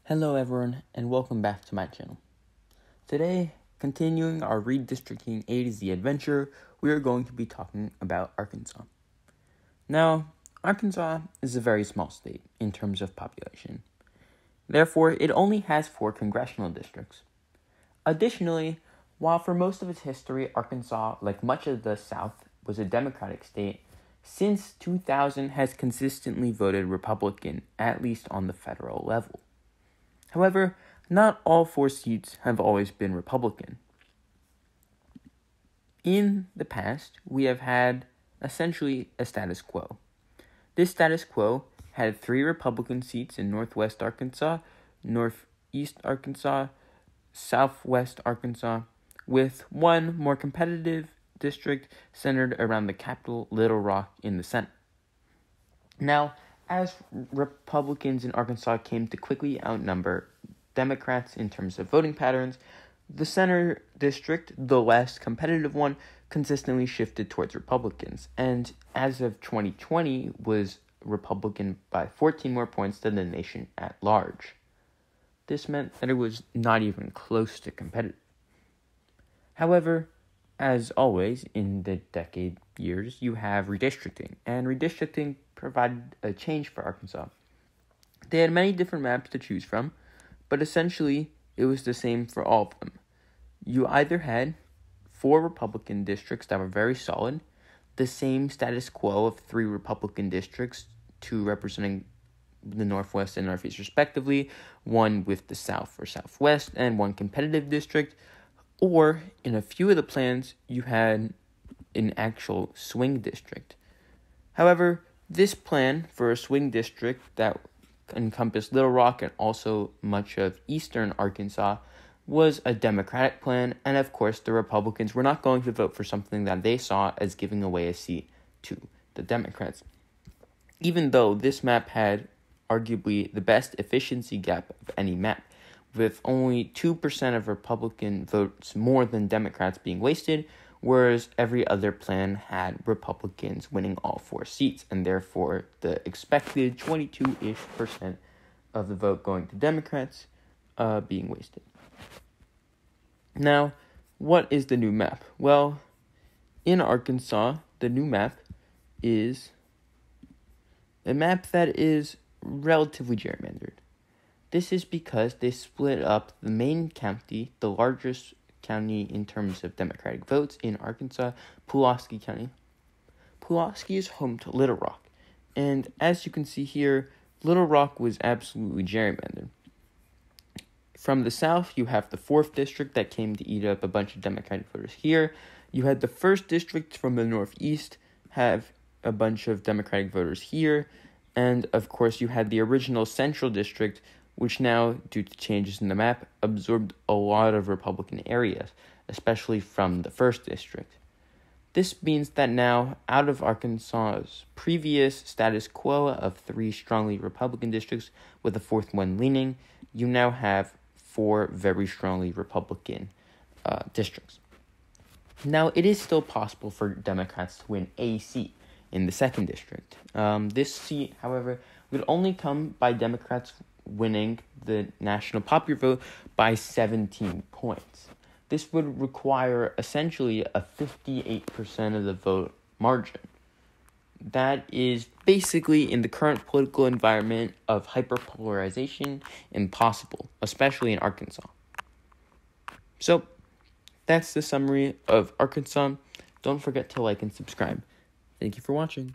Hello everyone, and welcome back to my channel. Today, continuing our redistricting A to Z adventure, we are going to be talking about Arkansas. Now, Arkansas is a very small state in terms of population. Therefore, it only has 4 congressional districts. Additionally, while for most of its history, Arkansas, like much of the South, was a Democratic state, since 2000 has consistently voted Republican, at least on the federal level. However, not all 4 seats have always been Republican. In the past, we have had essentially a status quo. This status quo had 3 Republican seats in Northwest Arkansas, Northeast Arkansas, Southwest Arkansas, with 1 more competitive district centered around the capital, Little Rock, in the Senate. Now, as Republicans in Arkansas came to quickly outnumber Democrats in terms of voting patterns, the center district, the less competitive one, consistently shifted towards Republicans, and as of 2020 was Republican by 14 more points than the nation at large. This meant that it was not even close to competitive. However, as always in the decade years, you have redistricting, and redistricting provided a change for Arkansas. They had many different maps to choose from, but essentially it was the same for all of them. You either had 4 Republican districts that were very solid, the same status quo of 3 Republican districts, 2 representing the Northwest and Northeast respectively, 1 with the South or Southwest, and 1 competitive district, or in a few of the plans, you had an actual swing district. However, this plan for a swing district that encompassed Little Rock and also much of eastern Arkansas was a Democratic plan, and of course the Republicans were not going to vote for something that they saw as giving away a seat to the Democrats. Even though this map had arguably the best efficiency gap of any map, with only 2% of Republican votes more than Democrats being wasted, whereas every other plan had Republicans winning all 4 seats, and therefore the expected 22-ish% of the vote going to Democrats being wasted. Now, what is the new map? Well, in Arkansas, the new map is a map that is relatively gerrymandered. This is because they split up the main county, the largest county in terms of Democratic votes in Arkansas, Pulaski County. Pulaski is home to Little Rock, and as you can see here, Little Rock was absolutely gerrymandered. From the south, you have the 4th district that came to eat up a bunch of Democratic voters here. You had the 1st district from the northeast have a bunch of Democratic voters here, and of course you had the original central district, which now, due to changes in the map, absorbed a lot of Republican areas, especially from the 1st district. This means that now, out of Arkansas's previous status quo of 3 strongly Republican districts with a 4th one leaning, you now have 4 very strongly Republican districts. Now, it is still possible for Democrats to win a seat in the 2nd district. This seat, however, would only come by Democrats winning the national popular vote by 17 points. This would require essentially a 58% of the vote margin. That is basically, in the current political environment of hyperpolarization, impossible, especially in Arkansas. So, that's the summary of Arkansas. Don't forget to like and subscribe. Thank you for watching.